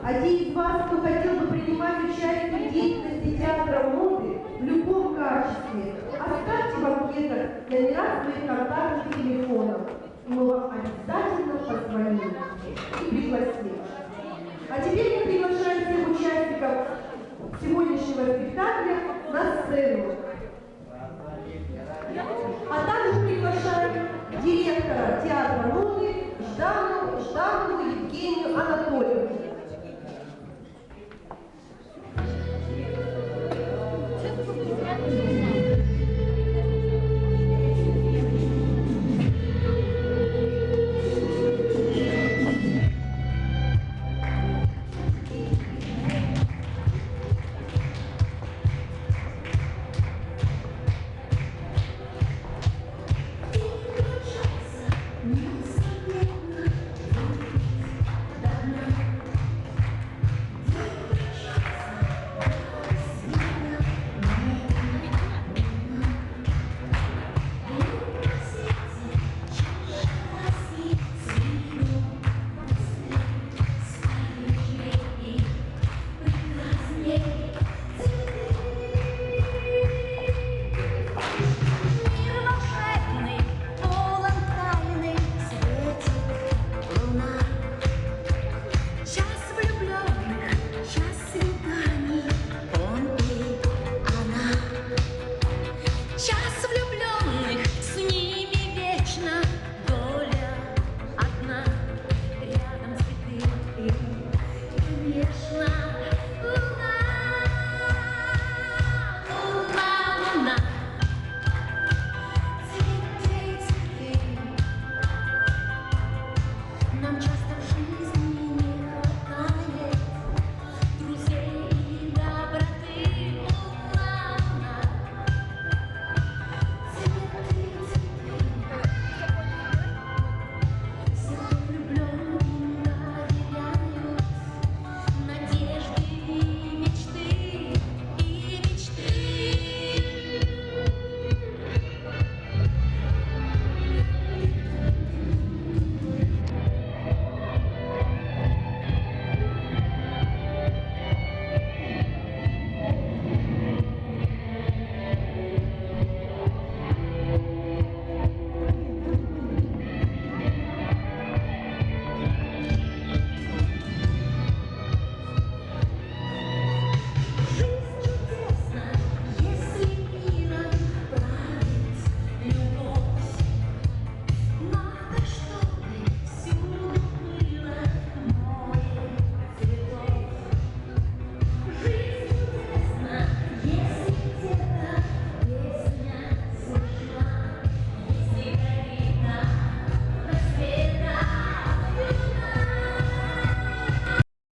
А те из вас, кто хотел бы принимать участие в деятельности театра моды в любом качестве, оставьте в анкетах номера своих контактных телефонов, и мы вам обязательно позвоним и пригласим. А теперь мы приглашаем всех участников сегодняшнего спектакля на сцену.